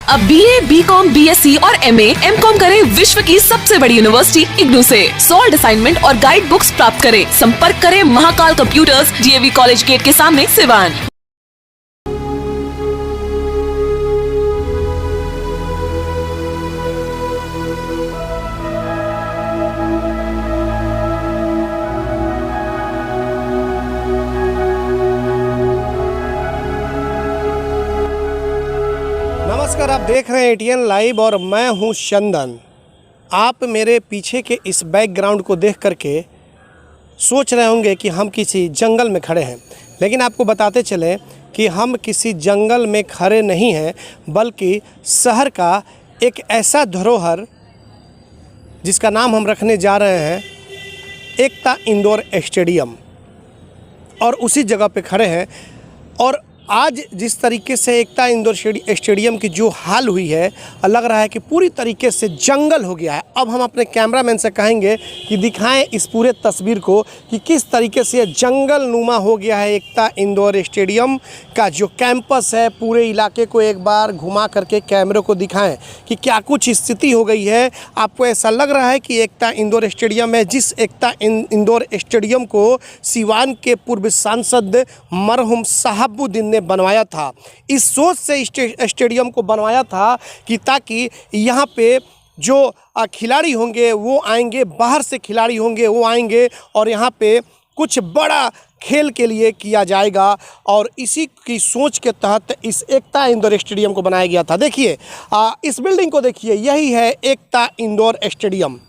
अब BA, BCom, BSc और MA, MCom करें विश्व की सबसे बड़ी यूनिवर्सिटी इग्नू से। सॉल्ड असाइनमेंट और गाइड बुक्स प्राप्त करें। संपर्क करें Mahakal computers, DAV college gate के सामने, सिवान। नमस्कार, आप देख रहे हैं ATN लाइव और मैं हूं चंदन। आप मेरे पीछे के इस बैकग्राउंड को देख करके सोच रहे होंगे कि हम किसी जंगल में खड़े हैं, लेकिन आपको बताते चलें कि हम किसी जंगल में खड़े नहीं हैं, बल्कि शहर का एक ऐसा धरोहर जिसका नाम हम रखने जा रहे हैं एकता इंडोर स्टेडियम, और उसी जगह पे खड़े हैं। और आज जिस तरीके से एकता इंडोर स्टेडियम की जो हाल हुई है, लग रहा है कि पूरी तरीके से जंगल हो गया है। अब हम अपने कैमरामैन से कहेंगे कि दिखाएं इस पूरे तस्वीर को कि किस तरीके से जंगल नुमा हो गया है एकता इंडोर स्टेडियम का जो कैंपस है। पूरे इलाके को एक बार घुमा करके कैमरे को दिखाएं कि क्या कुछ स्थिति हो गई है। आपको ऐसा लग रहा है कि एकता इंडोर स्टेडियम है, जिस एकता इंडोर स्टेडियम को सिवान के पूर्व सांसद मरहूम शहाबुद्दीन बनवाया था। इस सोच से स्टेडियम को बनवाया था कि ताकि यहाँ पे जो खिलाड़ी होंगे वो आएंगे, बाहर से खिलाड़ी होंगे वो आएंगे और यहाँ पे कुछ बड़ा खेल के लिए किया जाएगा। और इसी की सोच के तहत इस एकता इंडोर स्टेडियम को बनाया गया था। देखिए इस बिल्डिंग को देखिए, यही है एकता इंडोर स्टेडियम।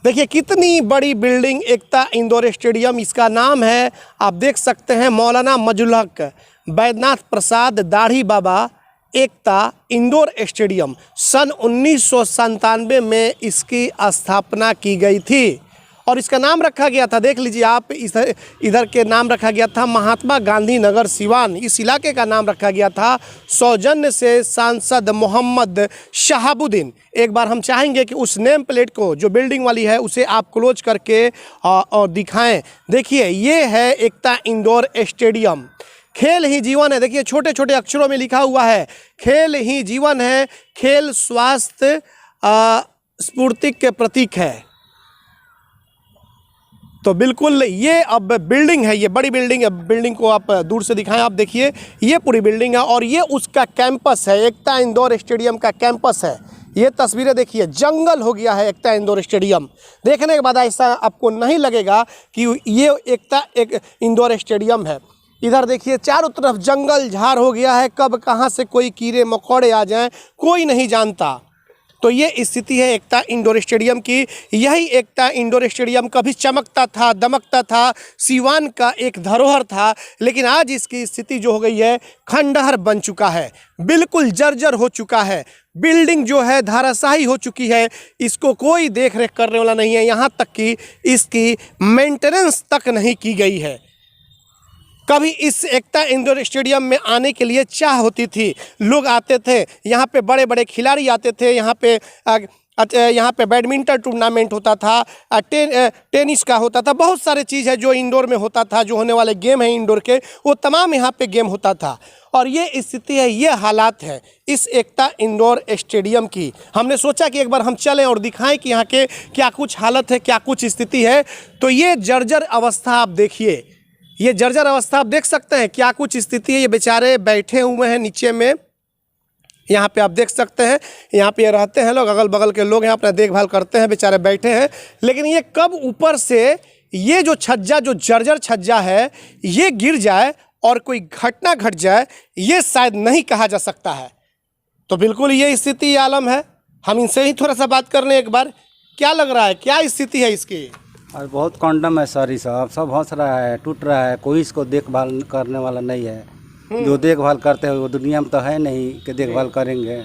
देखिए कितनी बड़ी बिल्डिंग, एकता इंडोर स्टेडियम इसका नाम है। आप देख सकते हैं मौलाना मजहुल हक बैद्यनाथ प्रसाद दाढ़ी बाबा एकता इंडोर स्टेडियम। सन 1997 में इसकी स्थापना की गई थी और इसका नाम रखा गया था, देख लीजिए आप, इधर के नाम रखा गया था महात्मा गांधी नगर सिवान। इस इलाके का नाम रखा गया था सौजन्य से सांसद मोहम्मद शहाबुद्दीन। एक बार हम चाहेंगे कि उस नेम प्लेट को जो बिल्डिंग वाली है उसे आप क्लोज करके और दिखाएं। देखिए ये है एकता इंडोर स्टेडियम। खेल ही जीवन है। देखिए छोटे छोटे अक्षरों में लिखा हुआ है, खेल ही जीवन है, खेल स्वास्थ्य स्फूर्ति के प्रतीक है। तो बिल्कुल ये अब बिल्डिंग है, ये बड़ी बिल्डिंग है। बिल्डिंग को आप दूर से दिखाएं। आप देखिए ये पूरी बिल्डिंग है और ये उसका कैंपस है, एकता इंडोर स्टेडियम का कैंपस है। ये तस्वीरें देखिए, जंगल हो गया है एकता इंडोर स्टेडियम। देखने के बाद ऐसा आपको नहीं लगेगा कि ये एकता एक इंडोर स्टेडियम है। इधर देखिए चारों तरफ जंगल झाड़ हो गया है। कब कहाँ से कोई कीड़े मकोड़े आ जाएं कोई नहीं जानता। तो ये स्थिति है एकता इंडोर स्टेडियम की। यही एकता इंडोर स्टेडियम कभी चमकता था, दमकता था, सिवान का एक धरोहर था, लेकिन आज इसकी स्थिति जो हो गई है खंडहर बन चुका है, बिल्कुल जर्जर हो चुका है। बिल्डिंग जो है धाराशाही हो चुकी है, इसको कोई देख रेख करने वाला नहीं है। यहाँ तक कि इसकी मेंटेनेंस तक नहीं की गई है। कभी इस एकता इंडोर स्टेडियम में आने के लिए चाह होती थी, लोग आते थे, यहाँ पे बड़े बड़े खिलाड़ी आते थे। यहाँ पे बैडमिंटन टूर्नामेंट होता था, टेनिस का होता था, बहुत सारे चीज़ है जो इंडोर में होता था। जो होने वाले गेम है इंडोर के, वो तमाम यहाँ पे गेम होता था। और ये स्थिति है, ये हालात है इस एकता इंडोर स्टेडियम की। हमने सोचा कि एक बार हम चलें और दिखाएं कि यहाँ के क्या कुछ हालत है, क्या कुछ स्थिति है। तो ये जर्जर अवस्था आप देखिए, ये जर्जर अवस्था आप देख सकते हैं, क्या कुछ स्थिति है। ये बेचारे बैठे हुए हैं नीचे में, यहाँ पे आप देख सकते हैं। यहाँ पे रहते हैं लोग, अगल बगल के लोग यहाँ अपना देखभाल करते हैं, बेचारे बैठे हैं। लेकिन ये कब ऊपर से ये जो छज्जा, जो जर्जर छज्जा है, ये गिर जाए और कोई घटना घट जाए, ये शायद नहीं कहा जा सकता है। तो बिल्कुल ये स्थिति आलम है। हम इनसे ही थोड़ा सा बात कर लें एक बार, क्या लग रहा है, क्या स्थिति है इसकी? और बहुत कॉन्डम है सर, ये सब हंस रहा है, टूट रहा है, कोई इसको देखभाल करने वाला नहीं है। जो देखभाल करते हैं वो दुनिया में तो है नहीं कि देखभाल करेंगे।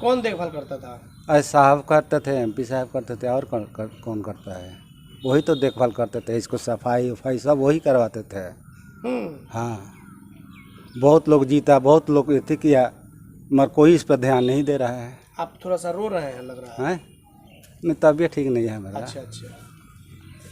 कौन देखभाल करता था? अरे साहब करते थे, MP साहब करते थे, और कौन करता है? वही तो देखभाल करते थे, इसको सफाई वफाई सब वही करवाते थे। हाँ, बहुत लोग जीता, बहुत लोग ये किया, मगर कोई इस पर ध्यान नहीं दे रहा है। आप थोड़ा सा रो रहे हैं लग रहा है। नहीं, तबीयत ठीक नहीं है मेरा। अच्छा।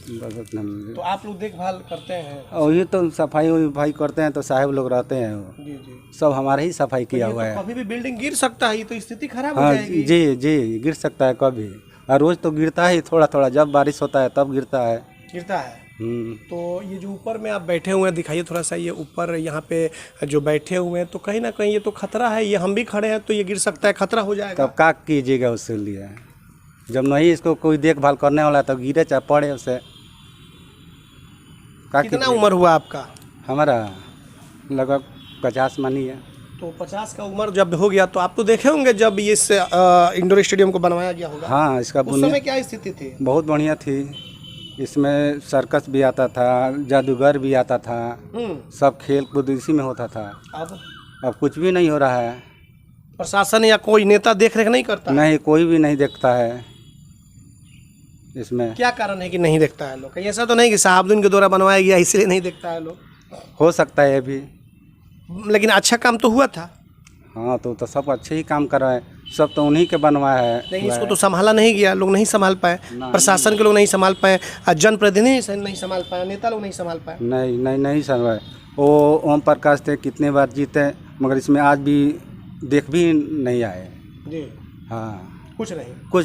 बस उतना तो आप लोग देखभाल करते हैं? और ये तो सफाई वफाई करते हैं तो साहब लोग रहते हैं, जी जी। सब हमारे ही सफाई किया ये हुआ तो है। कभी भी बिल्डिंग गिर सकता है, ये तो स्थिति खराब हो हाँ जाएगी। जी जी, गिर सकता है कभी, और रोज़ तो गिरता है थोड़ा थोड़ा, जब बारिश होता है तब गिरता है। गिरता है। तो ये जो ऊपर में आप बैठे हुए हैं, दिखाइए थोड़ा सा, ये ऊपर यहाँ पे जो बैठे हुए हैं, तो कहीं ना कहीं ये तो खतरा है, ये हम भी खड़े हैं तो ये गिर सकता है, खतरा हो जाएगा। तब क्या कीजिएगा उसके लिए, जब नहीं इसको कोई देखभाल करने वाला तब गिरे चाहे पड़े उसे। कितना उम्र हुआ आपका? हमारा लगभग 50 मानी है। तो 50 का उम्र जब हो गया तो आप तो देखे होंगे जब इस इंडोर स्टेडियम को बनवाया गया होगा। हाँ, इसका उस समय क्या स्थिति थी? बहुत बढ़िया थी। इसमें सर्कस भी आता था, जादूगर भी आता था, सब खेल कूद इसी में होता था। अब कुछ भी नहीं हो रहा है। प्रशासन या कोई नेता देख रेख नहीं करता? नहीं, कोई भी नहीं देखता है। इसमें क्या कारण है कि नहीं देखता है लोग? कहीं ऐसा तो नहीं कि शहाबुद्दीन के द्वारा बनवाया गया इसलिए नहीं देखता है लोग? हो सकता है अभी, लेकिन अच्छा काम तो हुआ था। हाँ, तो सब अच्छे ही काम कर रहे हैं, सब तो उन्हीं के बनवाया है। लेकिन इसको तो संभाला नहीं गया, लोग नहीं संभाल पाए, प्रशासन के लोग नहीं संभाल पाए, जनप्रतिनिधि नहीं संभाल पाए, नेता लोग नहीं संभाल पाए। नहीं संभाल। वो ओम प्रकाश थे, कितने बार जीते, मगर इसमें आज भी देख भी नहीं आए जी। हाँ, कुछ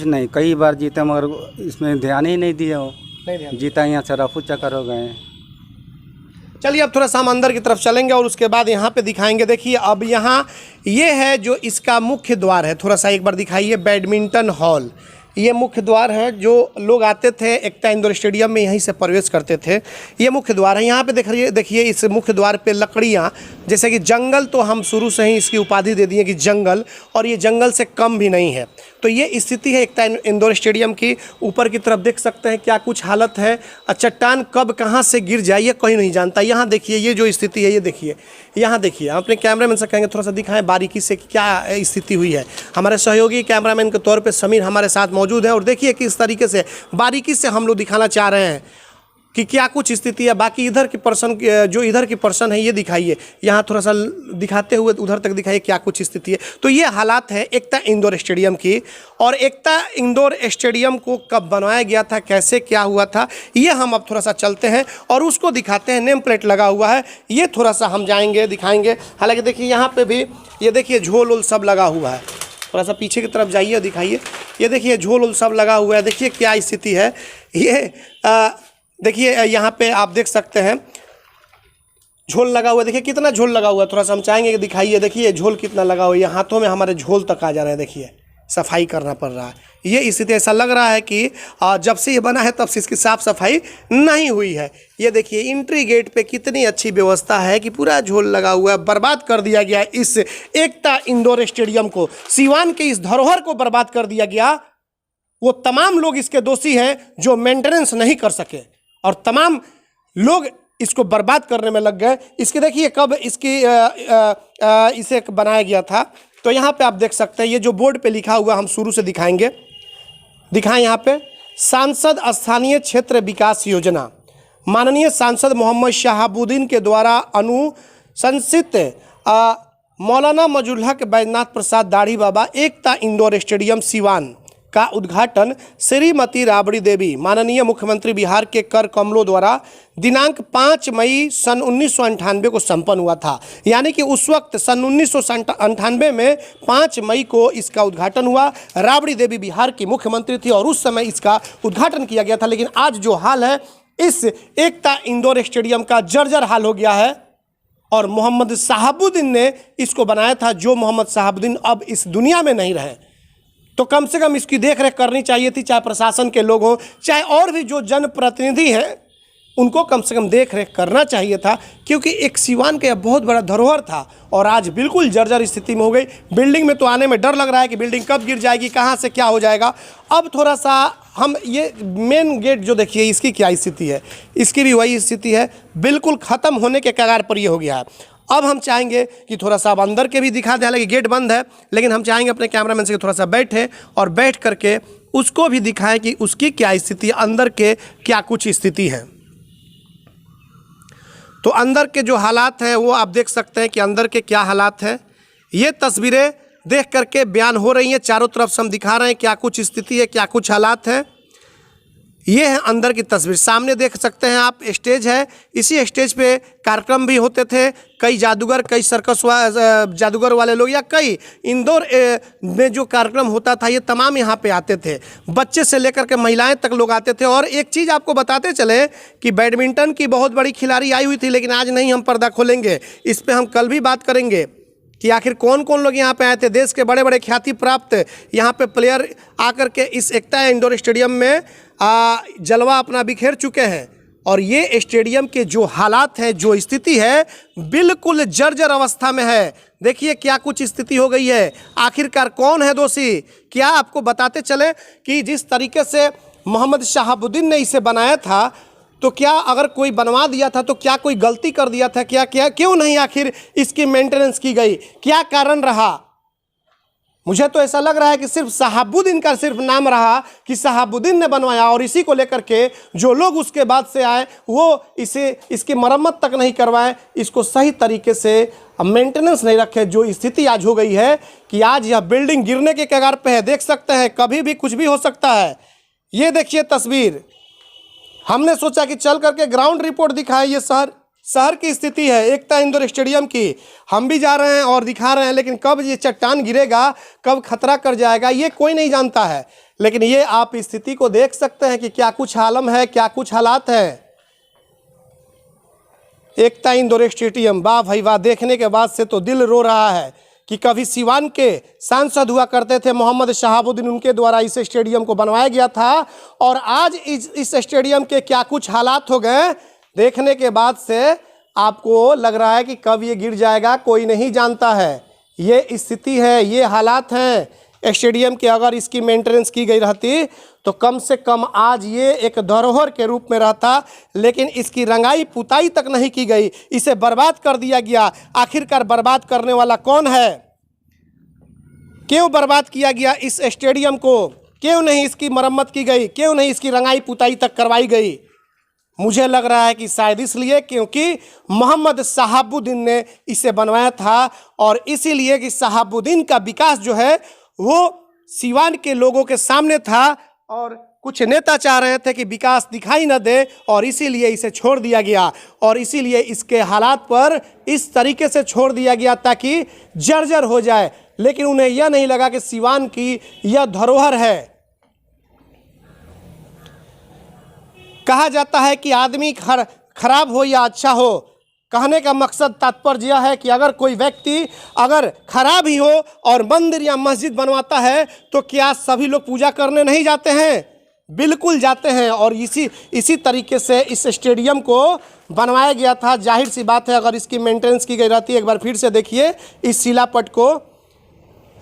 नहीं, कई बार जीते मगर इसमें ध्यान ही नहीं दिया। वो नहीं ध्यान जीता यहाँ से रफू चक्कर हो गए। चलिए अब थोड़ा सा हम अंदर की तरफ चलेंगे और उसके बाद यहाँ पे दिखाएंगे। देखिए अब यहाँ ये है जो इसका मुख्य द्वार है, थोड़ा सा एक बार दिखाइए। बैडमिंटन हॉल, ये मुख्य द्वार है, जो लोग आते थे एकता इंडोर स्टेडियम में यहीं से प्रवेश करते थे। ये मुख्य द्वार है। यहाँ पे देखिए इस मुख्य द्वार पे लकड़ियाँ, जैसे कि जंगल, तो हम शुरू से ही इसकी उपाधि दे दिए कि जंगल, और ये जंगल से कम भी नहीं है। तो ये स्थिति है एकता इंडोर स्टेडियम की। ऊपर की तरफ देख सकते हैं क्या कुछ हालत है। चट्टान कब कहाँ से गिर जाए ये कोई नहीं जानता। यहाँ देखिए ये जो स्थिति है, ये देखिए, यहाँ देखिए। हम अपने कैमरामैन से कहेंगे थोड़ा सा दिखाएं बारीकी से कि क्या स्थिति हुई है। हमारे सहयोगी कैमरामैन के तौर पे समीर हमारे साथ मौजूद है, और देखिए किस तरीके से बारीकी से हम लोग दिखाना चाह रहे हैं कि क्या कुछ स्थिति है। बाकी इधर की पर्सन, जो इधर की पर्सन है, ये दिखाइए, यहाँ थोड़ा सा दिखाते हुए उधर तक दिखाइए क्या कुछ स्थिति है। तो ये हालात है एकता इंडोर स्टेडियम की। और एकता इंडोर स्टेडियम को कब बनवाया गया था, कैसे क्या हुआ था, ये हम अब थोड़ा सा चलते हैं और उसको दिखाते हैं। नेम प्लेट लगा हुआ है, ये थोड़ा सा हम जाएंगे, दिखाएंगे। हालांकि देखिए यहाँ पे भी ये देखिए झोल उल सब लगा हुआ है। थोड़ा सा पीछे की तरफ जाइए, दिखाइए, ये देखिए झोल उल सब लगा हुआ है। देखिए क्या स्थिति है ये। देखिए यहाँ पे आप देख सकते हैं झोल लगा हुआ है। देखिए कितना झोल लगा हुआ है, थोड़ा सा हम चाहेंगे कि दिखाइए। देखिए झोल कितना लगा हुआ है, ये हाथों में हमारे झोल तक आ जा रहे हैं। देखिए सफाई करना पड़ रहा है। ये स्थिति ऐसा लग रहा है कि जब से ये बना है तब से इसकी साफ़ सफाई नहीं हुई है। ये देखिए इंट्री गेट पे कितनी अच्छी व्यवस्था है कि पूरा झोल लगा हुआ है। बर्बाद कर दिया गया इस एकता इंडोर स्टेडियम को, सीवान के इस धरोहर को बर्बाद कर दिया गया। वो तमाम लोग इसके दोषी हैं जो मेंटेनेंस नहीं कर सके, और तमाम लोग इसको बर्बाद करने में लग गए। इसके देखिए कब इसे बनाया गया था, तो यहाँ पे आप देख सकते हैं ये जो बोर्ड पे लिखा हुआ, हम शुरू से दिखाएंगे। दिखाएं यहाँ पे, सांसद स्थानीय क्षेत्र विकास योजना, माननीय सांसद मोहम्मद शहाबुद्दीन के द्वारा अनुशंसित मौलाना मजरूल हक बैजनाथ प्रसाद दाढ़ी बाबा एकता इंडोर स्टेडियम सीवान का उद्घाटन श्रीमती राबड़ी देवी माननीय मुख्यमंत्री बिहार के कर कमलों द्वारा दिनांक 5 मई सन 1998 को संपन्न हुआ था। यानी कि उस वक्त सन 1998 में 5 मई को इसका उद्घाटन हुआ। राबड़ी देवी बिहार की मुख्यमंत्री थी और उस समय इसका उद्घाटन किया गया था। लेकिन आज जो हाल है इस एकता इंडोर स्टेडियम का जर्जर हाल हो गया है, और मोहम्मद शहाबुद्दीन ने इसको बनाया था। जो मोहम्मद शहाबुद्दीन अब इस दुनिया में नहीं रहे, तो कम से कम इसकी देखरेख करनी चाहिए थी, चाहे प्रशासन के लोग हों, चाहे और भी जो जनप्रतिनिधि हैं, उनको कम से कम देख रेख करना चाहिए था। क्योंकि एक सीवान का बहुत बड़ा धरोहर था और आज बिल्कुल जर्जर स्थिति में हो गई। बिल्डिंग में तो आने में डर लग रहा है कि बिल्डिंग कब गिर जाएगी, कहाँ से क्या हो जाएगा। अब थोड़ा सा हम ये मेन गेट जो देखिए इसकी क्या स्थिति है, इसकी भी वही स्थिति है, बिल्कुल ख़त्म होने के कगार पर ये हो गया है। अब हम चाहेंगे कि थोड़ा सा अब अंदर के भी दिखा दें, हालांकि गेट बंद है, लेकिन हम चाहेंगे अपने कैमरामैन से थोड़ा सा बैठे और बैठ करके उसको भी दिखाएं कि उसकी क्या स्थिति है, अंदर के क्या कुछ स्थिति है। तो अंदर के जो हालात हैं वो आप देख सकते हैं कि अंदर के क्या हालात हैं। ये तस्वीरें देख करके बयान हो रही हैं, चारों तरफ से हम दिखा रहे हैं क्या कुछ स्थिति है, क्या कुछ हालात हैं। ये है अंदर की तस्वीर। सामने देख सकते हैं आप, स्टेज है। इसी स्टेज पे कार्यक्रम भी होते थे। कई जादूगर, कई सर्कस जादूगर वाले लोग या कई इंदौर में जो कार्यक्रम होता था ये तमाम यहाँ पे आते थे। बच्चे से लेकर के महिलाएं तक लोग आते थे। और एक चीज़ आपको बताते चले कि बैडमिंटन की बहुत बड़ी खिलाड़ी आई हुई थी, लेकिन आज नहीं हम पर्दा खोलेंगे, इस पर हम कल भी बात करेंगे कि आखिर कौन कौन लोग यहाँ पे आए थे। देश के बड़े बड़े ख्याति प्राप्त यहाँ पे प्लेयर आकर के इस एकता इंडोर स्टेडियम में जलवा अपना बिखेर चुके हैं। और ये स्टेडियम के जो हालात हैं, जो स्थिति है, बिल्कुल जर्जर अवस्था में है। देखिए क्या कुछ स्थिति हो गई है। आखिरकार कौन है दोषी? क्या आपको बताते चले कि जिस तरीके से मोहम्मद शहाबुद्दीन ने इसे बनाया था, तो क्या अगर कोई बनवा दिया था तो क्या कोई गलती कर दिया था? क्या क्यों नहीं आखिर इसकी मेंटेनेंस की गई? क्या कारण रहा? मुझे तो ऐसा लग रहा है कि सिर्फ शहाबुद्दीन का सिर्फ नाम रहा कि शहाबुद्दीन ने बनवाया, और इसी को लेकर के जो लोग उसके बाद से आए वो इसकी मरम्मत तक नहीं करवाए, इसको सही तरीके से मेंटेनेंस नहीं रखे। जो स्थिति आज हो गई है कि आज यह बिल्डिंग गिरने के कगार पे है। देख सकते हैं, कभी भी कुछ भी हो सकता है। ये देखिए तस्वीर। हमने सोचा कि चल करके ग्राउंड रिपोर्ट दिखाए। ये शहर की स्थिति है एकता इंडोर स्टेडियम की। हम भी जा रहे हैं और दिखा रहे हैं, लेकिन कब ये चट्टान गिरेगा, कब खतरा कर जाएगा, ये कोई नहीं जानता है। लेकिन ये आप स्थिति को देख सकते हैं कि क्या कुछ आलम है, क्या कुछ हालात है। एकता इंडोर स्टेडियम, वाह भाई वाह, देखने के बाद से तो दिल रो रहा है कि कभी सिवान के सांसद हुआ करते थे मोहम्मद शहाबुद्दीन, उनके द्वारा इस स्टेडियम को बनवाया गया था। और आज इस स्टेडियम के क्या कुछ हालात हो गए, देखने के बाद से आपको लग रहा है कि कब ये गिर जाएगा कोई नहीं जानता है। ये स्थिति है, ये हालात हैं स्टेडियम के। अगर इसकी मेंटेनेंस की गई रहती तो कम से कम आज ये एक धरोहर के रूप में रहता, लेकिन इसकी रंगाई पुताई तक नहीं की गई। इसे बर्बाद कर दिया गया। आखिरकार बर्बाद करने वाला कौन है? क्यों बर्बाद किया गया इस स्टेडियम को? क्यों नहीं इसकी मरम्मत की गई? क्यों नहीं इसकी रंगाई पुताई तक करवाई गई? मुझे लग रहा है कि शायद इसलिए क्योंकि मोहम्मद शहाबुद्दीन ने इसे बनवाया था, और इसीलिए कि शहाबुद्दीन का विकास जो है वो सिवान के लोगों के सामने था, और कुछ नेता चाह रहे थे कि विकास दिखाई न दे, और इसीलिए इसे छोड़ दिया गया। और इसीलिए इसके हालात पर इस तरीके से छोड़ दिया गया ताकि जर्जर हो जाए। लेकिन उन्हें यह नहीं लगा कि सिवान की यह धरोहर है। कहा जाता है कि आदमी खराब हो या अच्छा हो, कहने का मकसद तात्पर्य यह है कि अगर कोई व्यक्ति अगर खराब ही हो और मंदिर या मस्जिद बनवाता है तो क्या सभी लोग पूजा करने नहीं जाते हैं? बिल्कुल जाते हैं। और इसी तरीके से इस स्टेडियम को बनवाया गया था। जाहिर सी बात है अगर इसकी मेंटेनेंस की गई रहती, एक बार फिर से देखिए इस शिलापट को,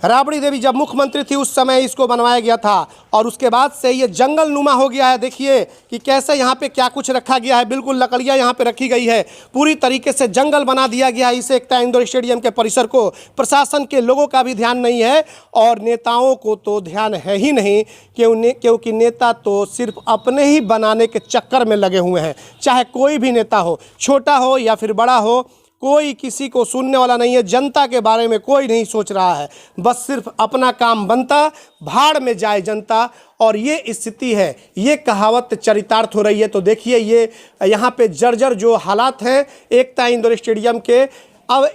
राबड़ी देवी जब मुख्यमंत्री थी उस समय इसको बनवाया गया था, और उसके बाद से ये जंगल नुमा हो गया है। देखिए कि कैसे यहाँ पे क्या कुछ रखा गया है। बिल्कुल लकड़ियाँ यहाँ पे रखी गई है, पूरी तरीके से जंगल बना दिया गया है इस एकता इंडोर स्टेडियम के परिसर को। प्रशासन के लोगों का भी ध्यान नहीं है, और नेताओं को तो ध्यान है ही नहीं, क्योंकि नेता तो सिर्फ अपने ही बनाने के चक्कर में लगे हुए हैं। चाहे कोई भी नेता हो, छोटा हो या फिर बड़ा हो, कोई किसी को सुनने वाला नहीं है। जनता के बारे में कोई नहीं सोच रहा है, बस सिर्फ अपना काम बनता, भाड़ में जाए जनता। और ये स्थिति है, ये कहावत चरितार्थ हो रही है। तो देखिए ये यहाँ पे जर्जर जो हालात हैं एकता इंडोर स्टेडियम के। अब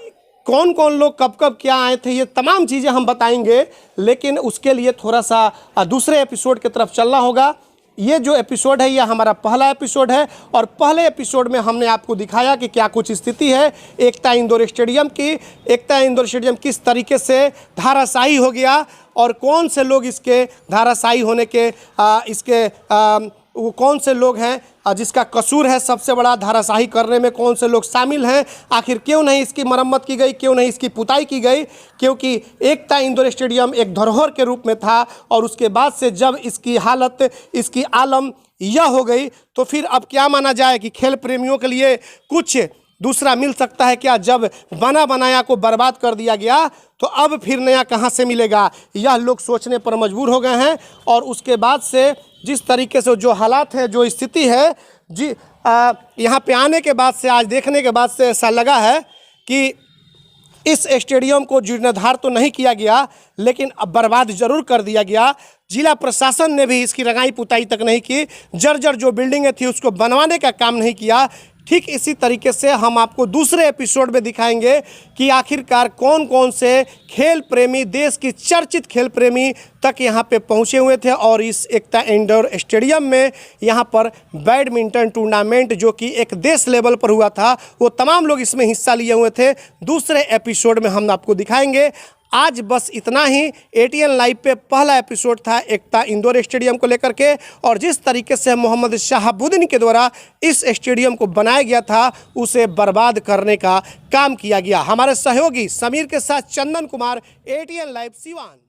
कौन कौन लोग कब कब क्या आए थे, ये तमाम चीज़ें हम बताएंगे, लेकिन उसके लिए थोड़ा सा दूसरे एपिसोड की तरफ चलना होगा। ये जो एपिसोड है ये हमारा पहला एपिसोड है, और पहले एपिसोड में हमने आपको दिखाया कि क्या कुछ स्थिति है एकता इंडोर स्टेडियम की। एकता इंडोर स्टेडियम किस तरीके से धाराशायी हो गया, और कौन से लोग इसके धाराशायी होने के वो कौन से लोग हैं जिसका कसूर है सबसे बड़ा धाराशाही करने में, कौन से लोग शामिल हैं। आखिर क्यों नहीं इसकी मरम्मत की गई, क्यों नहीं इसकी पुताई की गई? क्योंकि एकता इंडोर स्टेडियम एक धरोहर के रूप में था, और उसके बाद से जब इसकी हालत, इसकी आलम यह हो गई, तो फिर अब क्या माना जाए कि खेल प्रेमियों के लिए कुछ दूसरा मिल सकता है क्या? जब बना बनाया को बर्बाद कर दिया गया तो अब फिर नया कहाँ से मिलेगा? यह लोग सोचने पर मजबूर हो गए हैं। और उसके बाद से जिस तरीके से जो हालात है, जो स्थिति है यहाँ पे आने के बाद से, आज देखने के बाद से ऐसा लगा है कि इस स्टेडियम को जीर्णोद्धार तो नहीं किया गया, लेकिन अब बर्बाद जरूर कर दिया गया। जिला प्रशासन ने भी इसकी रंगाई पुताई तक नहीं की, जर्जर जो बिल्डिंगें थी उसको बनवाने का काम नहीं किया। ठीक इसी तरीके से हम आपको दूसरे एपिसोड में दिखाएंगे कि आखिरकार कौन कौन से खेल प्रेमी, देश की चर्चित खेल प्रेमी तक यहाँ पे पहुँचे हुए थे और इस एकता इंडोर स्टेडियम में यहाँ पर बैडमिंटन टूर्नामेंट जो कि एक देश लेवल पर हुआ था, वो तमाम लोग इसमें हिस्सा लिए हुए थे। दूसरे एपिसोड में हम आपको दिखाएंगे। आज बस इतना ही। एटीएन लाइव पे पहला एपिसोड था एकता इंडोर स्टेडियम को लेकर के, और जिस तरीके से मोहम्मद शहाबुद्दीन के द्वारा इस स्टेडियम को बनाया गया था उसे बर्बाद करने का काम किया गया। हमारे सहयोगी समीर के साथ चंदन कुमार, एटीएन लाइव सिवान।